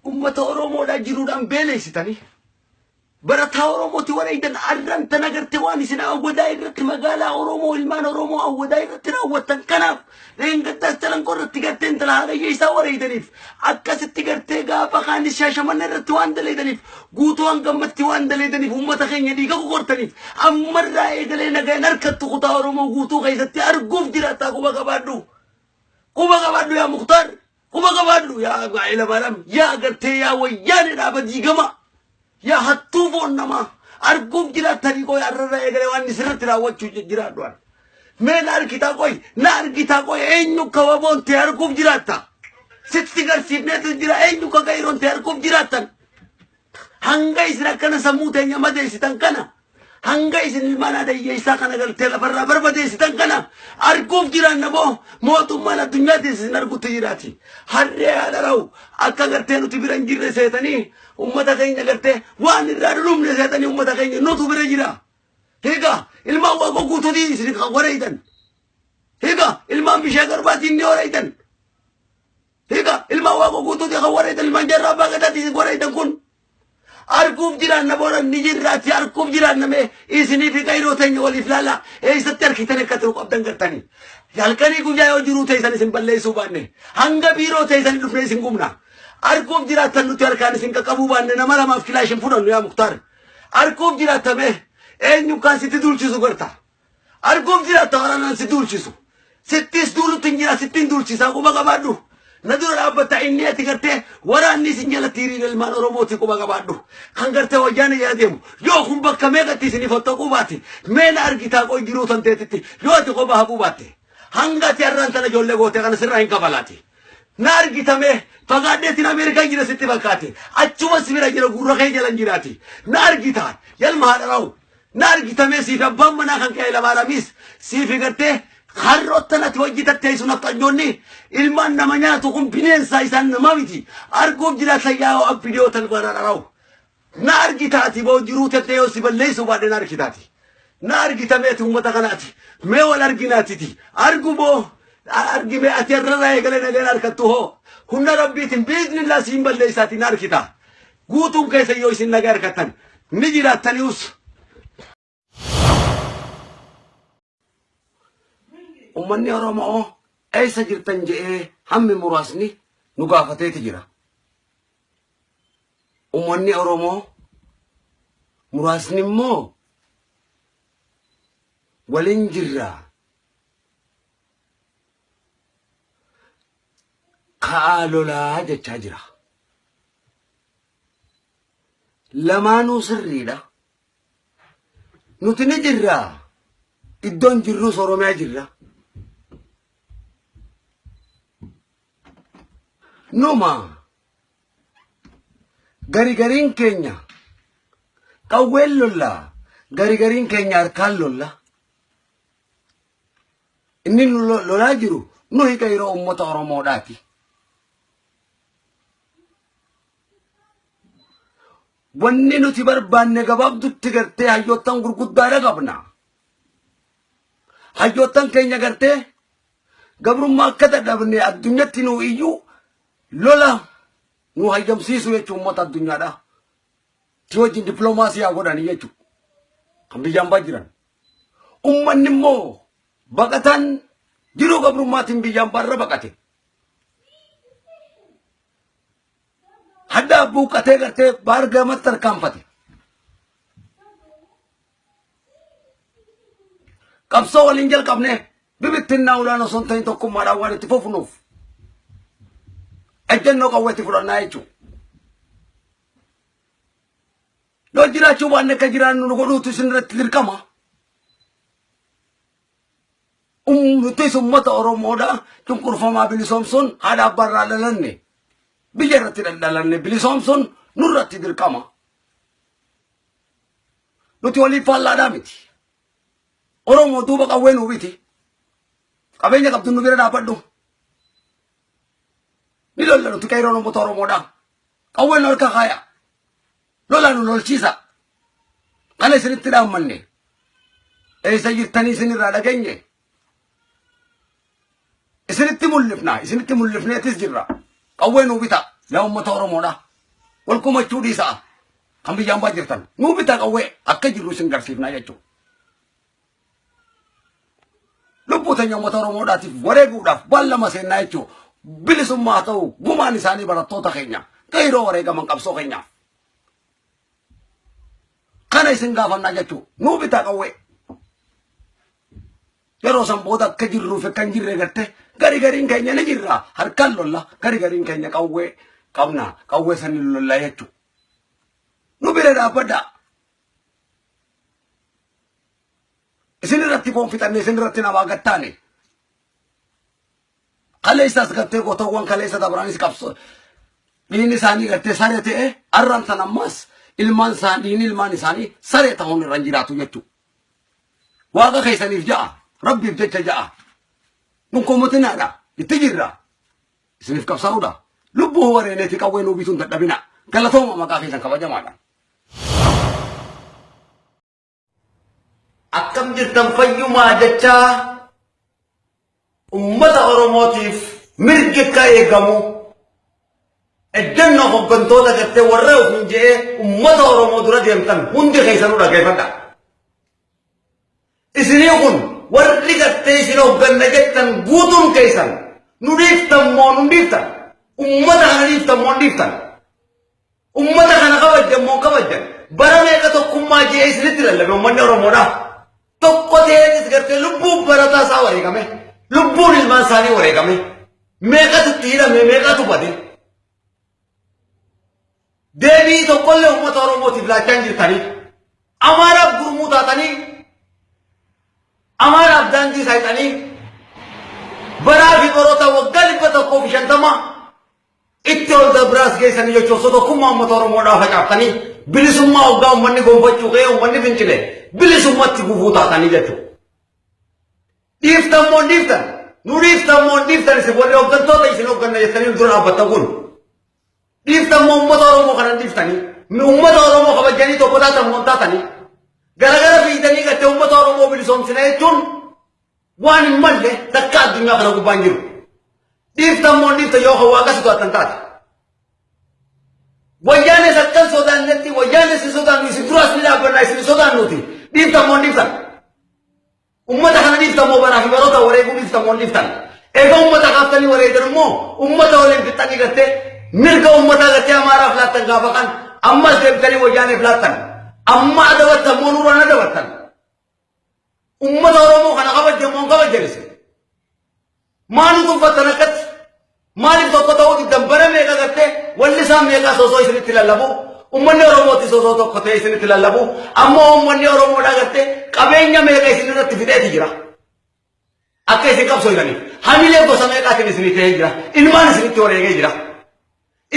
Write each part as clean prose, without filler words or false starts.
أمة أورومو لا جرودان بيليستني برتا أورومو توريدن أرن تناجر تواني سنا أو دايرة مقالة أورومو المان أورومو أو دايرة أو كناف لين قد تستلن قرر تقتين تلا هذا يسا وريدنيف أكاس تقرتي قابا خان الشاشة من الرتوان دليدنيف قوتوان قمت توان دليدنيف أمة تخين يديك قرتنيف أمر رأي دلينا قاين أركت قطا أورومو قوتو غيستي أرقوف جراتا قوبا قبادو يا مختار قوبا قبادو يا عائلة بارم يا قرتي يا وياني رابدي قما يا هتوفون نما أرجوك جرات تري كوي أرر إغلى وان نسرت تراوت شو جرات دوان من أركيتا كوي إنو كوابون تأرجوك جراتا ستيجر سيبنت جرا إنو كغيرون تأرجوك جراتا هنگاي سركنا سموتة يمدة ستانكنا هنگاي سنلمانا ده يساكنا قال تلا برا بدة ستانكنا أرجوك جرات نبو موتو مالا دنيا ده سنرجوك جراتي هرّي على راو أكاغر تنو تبيران جرّة سيتاني ummata keenya gartee waan irraa dhumne seetanii ummata keenya nutu bira jira higa ilmaan waaqa guutuutii isin wareeytan higa ilmaan bishee garbaatiin ni wareeytan higa ilmaan waaqa guutuutii kan wareeytan ilmaan jarraa abbaa gadaatiin wareeytan kun arguuf jiraanna booda ni jirraati arguuf jiraanname isinii fi qayroo teenya waliif laala eessatti harkitan akka ta'u qabdan gartanii halkanii guyyaa yoo jiruu teessan isin balleessuu baanne hanga biiroo teessan dhufne isin gumna أركوب جرات النوتي أركان سينك كابوبان نمارا ما في كلاش فلان يا مختار أركوب جرات به إيه نيوكان ستدول شيء سكرتا أركوب جرات أنا ستدول شيء ستيس دول تنجرا ستين دول شيء ساقو ما كبادو ندور الأب تعيني تكرته ورا الناس إنجلا تيرين المان روموتي كوبا كبادو خنكرته وجاني يا ديم يو هم بكمية تيسني فتوكو باتي من أركيتا كوي جرو تنتهتي يو تكوبا هبو باتي هنگا تياران تنا جولة غوتة كان سرّاين كفالاتي نارجيتامه فقادتين أمريكا جينا ستة بكاتي أشوف سميرا جينا غورا كي جلنا جيراتي نارجيتا يل مهارو نارجيتامه سيف أبام منا خان كايلا ماراميس سيف كرته خروتنا توجيتا تيسونا تجوني إلمان نمانيا تقوم بنين سايسان نمامتي أرجوب جينا سياو أبيديو تلقانا راو نارجيتاتي بو جروت تيو سيبل ليسو بعد نارجيتاتي نارجيتامه توم بتكناتي ميول أرجيناتي تي أرجوبو أرجمي أتيرنا يقولنا لنا أركتوه هنا ربيتين بإذن الله سيمبل ليساتي ناركتا قوتهم كيس يوسين نجار كتن نجي راتنيوس أمني أرمى أي سجل تنجئ هم مراسني نقافتي تجرا أمني أرمى مراسني مو ولنجرا قالوا لا جتاجرا لما نوصل لا نتنجرا إدون جرو صاروا ما جرا نوما غريغرين كينيا كويل لولا غريغرين كينيا أركال لولا إني لولا جرو نوهي كيرو أمة أورمو داتي wanni nuti barbaanne gabaabdutti gartee hayyoottan gurguddaadha qabna hayyoottan keenya gartee gabrummaa akka dadhabne addunyatti nu iyyuu lola nu hayyamsiisu jechuu ummata addunyaadha ti wajjin dippiloomaasiyaa godhani jechuu kan biyyaan baa jiran ummanni immoo baqatan jiruu gabrummaatiin biyyaan baarra baqate هذا أبو كتير كتير بارجع متر كم فتى كم سوال إنجيل كمنه بيبتنا ولا نصنتين تكون مرا ولا تفوفنوف أجنّو كوي تفرنا يجوا لو جرا شو بانه كجرا نقولو تسنرت للكما تيسمت أورومودا تنكر فما بيلي سامسون هذا برا للني بيجرت للني بيلي سامسون نورت للكما لو تولي فالا دامتي أورومو دوبا كوين وبيتي كابينيا كابتن نبيرة دابدو نيلول لو تكايرونو بتورومودا كوين لو كخايا لولا نقول شيء أنا سنت رام مني إيش يجتني سني رادا كيني سنت مولفنا تسجرا أول نوبيتا لا أم تورو مودا والكم تشودي سا كم بيجام باجرتن نو بتاعه أكجر روسين غرسيفنا يجو lubbuutan yommuu Oromoodhaatiif wareeguudhaaf ballama seenaa jechuun bilisummaa ta'u gumaan isaanii barattoota keenya qeeroo wareegaman qabsoo keenyaaf. Kana isin gaafannaa jechuun nuu bitaa qawwee. Yeroo san booda akka jirruuf akka hin jirre gartee gariin keenya ni jirra harkaan lolla gariin keenya qawwee qabna qawwee sanii lollaa jechuun. Nu bira dhaabbaddaa. isin irratti konfitanne isin irratti nama gattaane kaleessas gartee gotoowwan kaleessa dabraanis qabso dhiinni isaanii gartee saree ta'e arramsan ammas ilmaan isaanii saree ta'uun irra jiraatu jechuudha. Waaqa keessaniif ja'a rabbiif jecha ja'a nun koomotinaadha itti jirra isiniif qabsaa'uudha lubbuu wareeneeti qawwee nuu bituun dadhabina galatooma maqaa keessan kabajamaadha. Akkam jirtan fayyumaa jecha ummata Oromootiif mirgi akka eegamu ejjennoo hooggantoota gartee warra ofiin je'ee ummata Oromoo dura deemtan hundi keessanuu dhaggeeffadha. Isinii kun warri gartee isin hoogganna jettan guutuun keessan nu dhiiftan moo nu dhiiftan ummata kana dhiiftan moo dhiiftan ummata kana kabajjan moo kabajjan bara meeqa tokkummaa je'ee isinitti lallabe ummanni Oromoodha. Tokko ta'ee gartee lubbuun barataa isaa wareegame lubbuun ilmaan isaanii wareegame meeqatu itti hidhame meeqatu bade deebii tokkollee uummata Oromootiif laachaa hin jirtanii Amaaraaf gurmuu taatanii Amaaraaf daandii saayitanii baraa fi baroota waggaa 150 itti ol dabraas geessanii jechuun osoo tokkummaa uummata Oromoodhaa facaaftanii bilisummaa waggaa uummanni gonfachuu ka'ee uummanni fincile bilisummatti gufuu taatanii jechuudha. Dhiiftan moo dhiiftan nu dhiiftan moo dhiiftan isin warri hooggantoota isin hoogganna jettanii dura dhaabbattan kun dhiiftan moo uummata Oromoo kanan dhiiftanii uummata Oromoo kabajanii tokko taatan moo taatanii garagara fiigdanii gattee uummata Oromoo bilisoomsina jechuun waan hin malle takka addunyaa kana gubbaan jiru. Dhiiftan moo dhiiftan yoo hawaaqa sodaatan taate. Wayyaanee sakkan sodaannetti wayyaanee si sodaannu isin duraas ni dhaabbannaa isin sodaannuuti. Dhiiftan moo dhiiftan ummata kana dhiiftan moo baraa fi baroota wareeguu dhiiftan moo dhiiftan eega ummata kaaftanii wareegan immoo ummata waliin fixanii gartee mirga ummataa gartee Amaaraaf laattan gaafa kan ammas deebitanii wayyaaneef laattan amma adabattan moo nuraan adabattan ummata Oromoo kana kabajjan moo kabajjanis maaliif uffattan akkatti maaliif tokko ta'uu diddan bara meeqa gartee walli isaan meeqaa soosoo isinitti lallabu ummanni Oromooti soosoo tokko ta'e isinitti lallabu ammoo ummanni Oromoodhaa gartee qabeenya meeqa isin irratti fideeti jira akka isin qabsoofnaniif hamilee gosa meeqaatiin isinii ta'ee jira ilmaan isinitti wareegee jira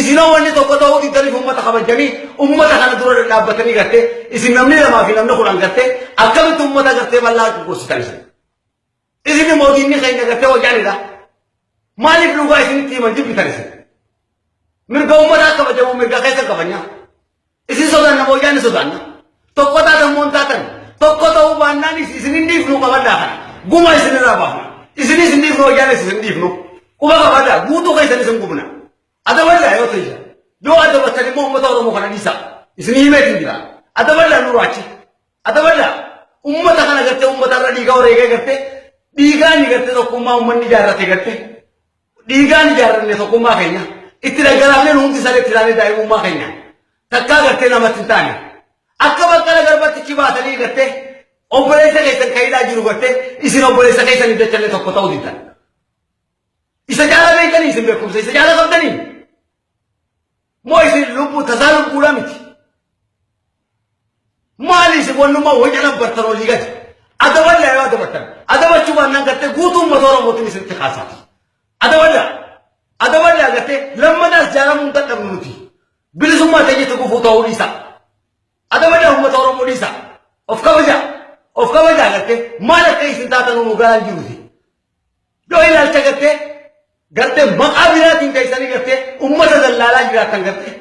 isinoo wanni tokko ta'uu diddaniif ummata kabajjanii ummata kana dura dhaabbatanii gartee isin namni lamaa fi namni kudhan gartee akkamitti ummata gartee bal'aa goositan isin mootinni keenya gartee wayyaanidha maaliif dhugaa isinitti himan jibbitan isin mirga ummataa kabajamu mirga keessa kabanya isin sodaanna wayyaanni sodaanna tokko taatan moo taatan tokko ta'uu baannaan isin hin dhiifnu qabaddaa kana guma isin irraa baafna isin dhiifnu wayyaanni isin dhiifnu quba qabaddaa guutuu keessan isin gubna adaballaa yoo ta'e yoo adabattan immoo ummata Oromoo kana dhiisa isin himeetiin jira adaballaa nuruu achi adaballaa ummata kana gartee ummata irra dhiigaa wareegee gartee dhiigaan gartee tokkummaa ummanni ijaarrate gartee dhiigaan ijaarranne tokkummaa keenya itti dhagalaafnee hundi isaanii itti ilaalee daa'imummaa keenya takkaa gartee namatti hin taane akka baqqala garbattichi baatanii gartee obboleessa keessan ka'idhaa jiru gartee isin obboleessa keessaniif jechallee tokko ta'uu diddan isa jaala beekanii isin beekumsa isa jaala qabdanii moo isin lubbuu tasaa lubbuudha miti maali isin wannummaa wayya nabbartan olii gadi adaballaa yoo adabattan adabachuu baannaan gartee guutuu uummata Oromootiin isinitti kaasaati adaballaa gartee lammadaas jaalamuu hin dadhabnu nuti bilisummaa teenyatti gufuu ta'uu dhiisa adaballaa uummata Oromoo dhiisa of kabajaa gartee maal akka isin taatan nu galaan jiruti yoo ilaalcha gartee maqaa biraatiin keessanii gartee ummata dallaalaa jiraatan gartee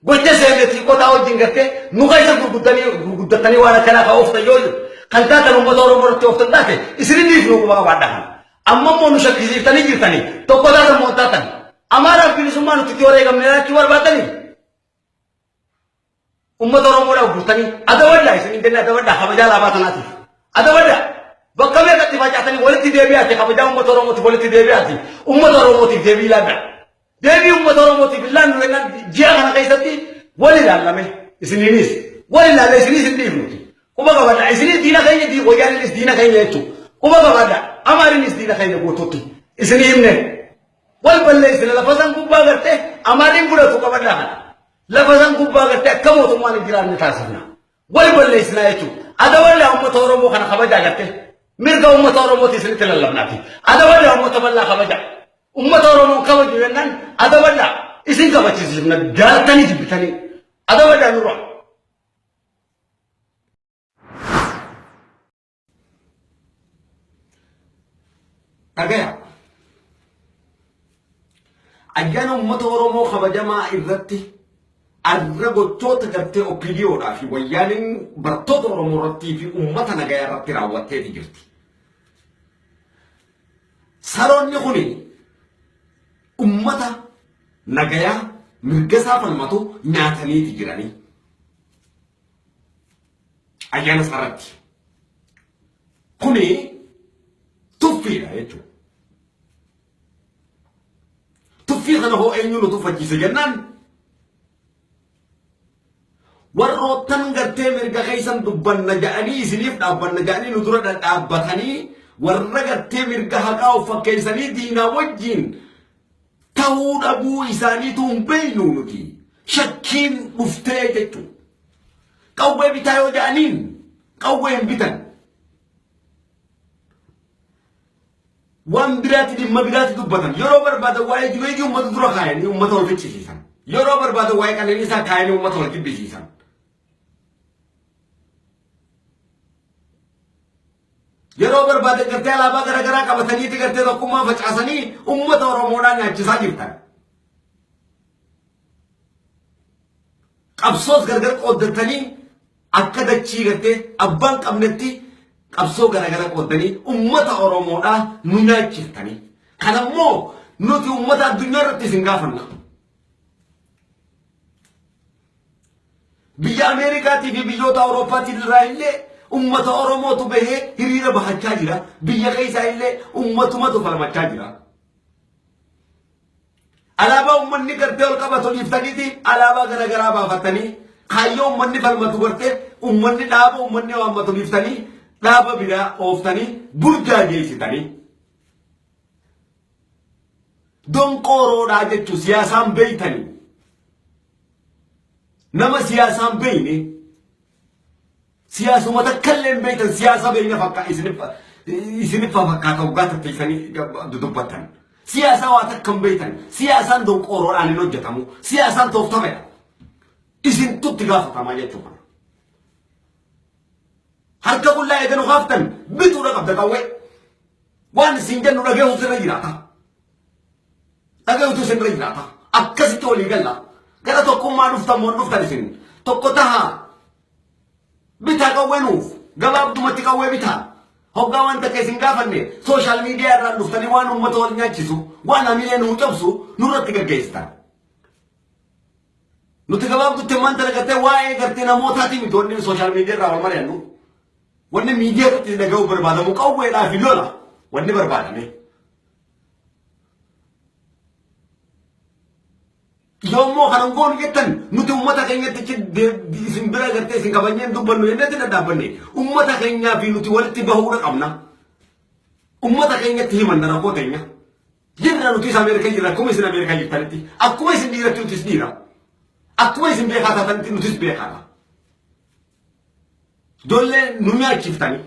gocha seenetii qotaa wajjin gartee nu keessa gurguddatanii waan akkanaa kan ooftan yoo kan taatan ummata Oromoo irratti ooftan taate isin dhiifnu quba qabaadhaa amma immoo nu shakkisiiftanii jirtanii tokko taatan moo taatan Amaaraaf bilisummaa nuti itti wareegamne laachuu barbaadanii ummata oromoo dha gurtanii adawalla isin indenne adawalla kabajaa laabaatanaatiif adawalla bakka meeqatti facaatanii walitti deebi'aati kabajaa ummata oromootiif walitti deebi'aati ummata oromootiif deebii laadha deebii ummata oromootiif laannu jennaan ji'a kana keessatti wal ilaalame isiniinis wal ilaale isinis hin dhiifnuti quba qabadha isinis diina keenya wayyaaniinis diina keenya jechuudha quba qabadha amaariinis diina keenya guutuutti isinii himne wal balleessine lafa san gubbaa gartee amaariin fudhatu qabadha kana lafa san gubbaa gartee akka mootummaan hin jiraanne taasifna wal balleessina jechuudha adawalla ummata oromoo kana kabajaa gartee mirga ummata oromooti isinitti lallabnaati adawalla ummata bal'aa kabaja ummata oromoo kabaju jennaan adawalla isin kabachiisifna jaalatanii jibbitanii adawalla nurra dhagaya ayyaana ummata oromoo kabajamaa irratti arra gochoota gartee opiniyoodhaa fi wayyaaniin barattoota oromoo irrattii fi ummata nagayaa irratti raawwatteeti jirti. Saroonni kuni ummata nagayaa mirga isaa falmatu nyaataniiti jiranii. Ayyaana sarratti. Kuni tuffiidha jechuudha. Tuffii kana hoo eenyu nu tuffachiise jennaan warroottan gartee mirga keessan dubbanna ja'anii isiniif dhaabbanna ja'anii nu dura dhaabbatanii warra gartee mirga haqaa of fakkeessanii diinaa wajjiin ta'uu dhabuu isaaniitu hin beeknu nuti shakkiin dhuftee jechuudha. Qawwee bitaa yoo ja'aniin qawwee hin bitan. Waan biraatti dhimma biraatti dubbatan yeroo barbaadan waa'ee jireenya uummata dura kaayanii uummata wal ficcisiisan yeroo barbaadan waa'ee qananiisaa kaayanii uummata wal jibbisiisan. Yeroo barbaadan gartee alaabaa garaagaraa qabataniiti gartee tokkummaa facaasanii uummata oromoodhaan nyaachisaa jirtan. Qabsoos gargar qooddatanii akka dachii gartee abbaan qabnetti qabsoo garaagara qooddanii ummata oromoodhaa nu nyaachiftanii. Kanammoo nuti ummata addunyaa irratti isin gaafanna. Biyya Ameerikaatii fi biyyoota Awurooppaatii irraa illee ummata oromootu bahee hiriira bahachaa jira. Biyya keessaa illee ummatumatu falmachaa jira. Alaabaa ummanni gartee ol qabatu dhiiftaniiti alaabaa garaagaraa baafattanii kaayyoo ummanni falmatu gartee ummanni dhaaba ummanni waammatu dhiiftanii dhaaba biraa ooftanii burjaajeessitanii donqooroodhaa jechuun siyaasaan beeytanii nama siyaasaan beeyne siyaasuma takkallee beeytan siyaasa beeyna fakkaa isinif fakkaata waggaa tatteessanii dubbatan siyaasa waa takkan beeytan siyaasaan donqooroodhaan hin hojjetamu siyaasaan tooftameedha isin tutti gaafatamaa jechuudha. Harka kullaa eeganu gaaftan bituudha qabda qawwee waan isin jennu dhagahuutu irra jiraata dhagahuutu isin irra jiraata akkasitti walii galla gara tokkummaa dhuftan moo dhuftan isin tokko tahaa bitaa qawwee nuuf gabaabdumatti qawwee bitaa hoggaa waan takka isin gaafanne sooshaal miidiyaa irraan dhuftanii waan uummata wal nyaachisu waan hamilee nuu cabsu nurratti gaggeessitan. Nuti gabaabdutti waan dalagatee waa'ee gartee namootaatii miti wanni sooshaal miidiyaa irraa wal mari'annu. Wanni miidiyaa irratti dhaga'uu barbaadamu qawweedhaa fi lola wanni barbaadame. Yoommoo kanan goonu jettan nuti uummata keenyatti isin bira gartee isin kabajneen dubbannu jennetti daddaabbanne uummata keenyaa fi nuti walitti bahuudha qabna. Uummata keenyatti himanna rakkoo teenya. Jirra nuti Ameerikaa jirra akkuma isin Ameerikaa jirtanitti akkuma isin dhiiratti nutis dhiira akkuma isin beekaa taatanitti nutis beekaadha. Dolle nu nyaachiftanii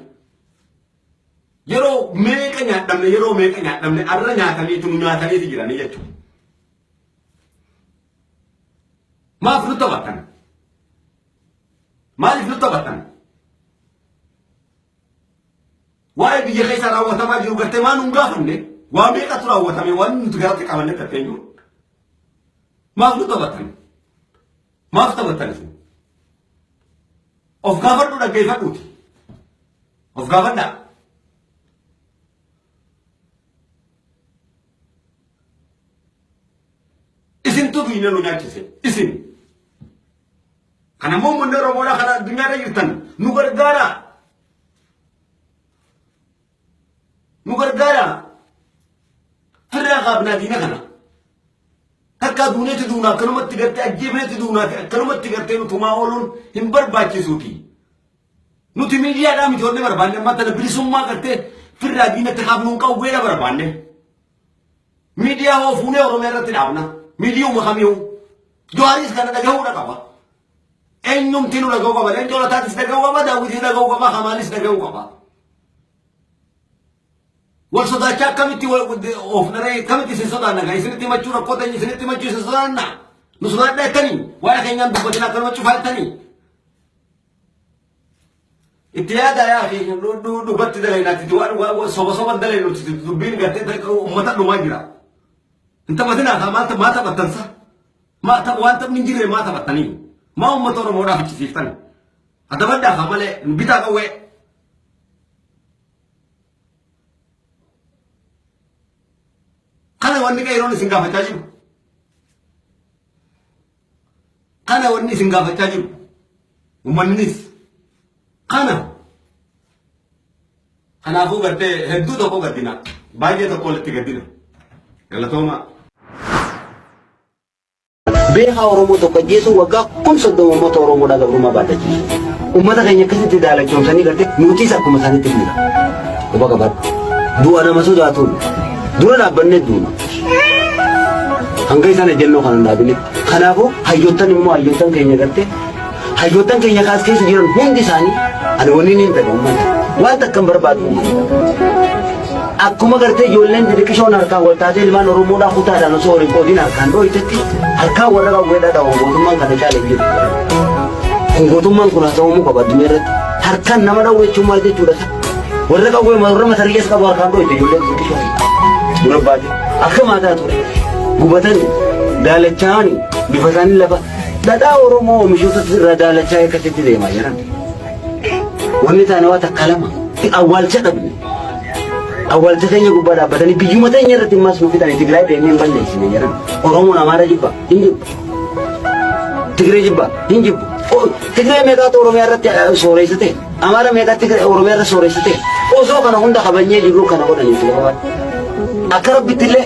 yeroo meeqa nyaadhamne arra nyaataniitu nu nyaataniiti jiranii jechuudha. Maaf nu taphattan? Maaliif nu taphattan? Waa'ee biyya keessa raawwatamaa jiru gartee maan hin gaafanne waa meeqatu raawwatame waan nuti garatti qabanne tatteenyu. Maaf nu taphattan? Maaf taphattan isin? Of gaafadhu dhaggeeffadhuuti. Of gaafadhaa. Isintu diina nu nyaachise. Isin. kana mo mun oromo da kana dunya da yirtan nu gargara firra qabna dina kana akka dune ti duna kanumatti garte ajjebne ti duna kanumatti garte nu tuma olun hin barbaachisuuti nuti media da miti wonne barbaanne matta bilisummaa garte firra dina ti qabnu qawwee da barbaanne media ho fuune oromo irratti dhaabna media mu khamiu jawaaris kana dhagahu da qaba eenyum tinu dhagahu qaba eenyola taatis dhagahu qaba daawwitii dhagahu qaba hamaanis dhagahu qaba والصداقة كم تي أوفنري كم تي سيسودانا كاي سنتي ما تشورا كوتا ني سنتي ما تشي سيسودانا نسودان ده تاني ولا كاين عند بوتنا كلمة تشوفها تاني اتياد يا أخي دو بات ده لينا تدوان وصوبة ده لينا تدبين قتة ده أمتا نما جرا أنت ما تنا ما تبتنسا ما تبغى أنت من جيل ما تبتني ما أمتا رمورا في تشيفتني هذا بده خمله بيتا كوي kana wanni kay ron singaafachaa jiru kana wanni singaafachaa jiru ummannis kanaafuu gartee hedduu tokko gaddina baay'ee tokko walitti gaddina galatooma beekaa oromoo tokko jeesu waggaa kun soddoma uummata oromoodhaa gabrummaa baadhachiisu uummata keenya akkasitti daalachoomsanii gartee nuutiis akkuma isaaniitti himna quba qabaadhu du'a nama sodaatuun dura dhaabbanne duuna hanga isaan ejjennoo kana dhaabine kanaafuu hayyoottan immoo hayyoottan keenya garte hayyoottan keenya kaas keessa jiran hundi isaanii ani waliin hin ta'e uummata waan takkan barbaadu akkuma gartee ijoolleen xixiqqishoon harkaan wal taatee ilmaan oromoodhaa kutaadhaan osoo waliin qoodiin harkaan dhooytetti harkaan warra qawweedhaa dhawu gootummaan kana caalee jiru gootummaan kun haa ta'uu qaba addunyaa irratti harkaan nama dhawu jechuun maal jechuudha warra qawwee warra matargees qabu harkaan dhooyte ijoolleen xixiqqishoon durabbaate akka maataa ture gubatan daalachaani bifa isaanii lafa dhadhaa oromoo oomishoota irraa daalachaa akkasitti deemaa jiran wanni taane waa takka lama awwaalcha dhabne awwaalcha keenya gubbaa dhaabbatanii biyyuma teenya irratti immas nu fidanii Tigraay deemnee hin balleessine jiran oromoon amaara jibba hin jibbu Tigree jibba hin jibbu Tigree meeqaatu oromiyaa irratti sooreessite amaara meeqaatti oromiyaa irratti sooreessite osoo kana hunda qabanyee jirru kana godhanii filaman akka rabbittillee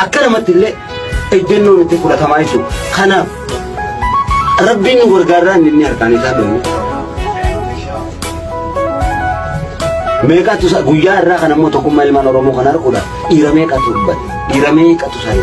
akka namattillee ejjennoon itti fudhatamaa jechuudha. Kanaaf rabbiin nu gargaarraa inni harkaan isaa dhoowwe. Meeqatu guyyaa irraa kan ammoo tokkummaa ilmaan Oromoo kan arguudha. Dhiira meeqatu dubbate? Dhiira meeqatu isaa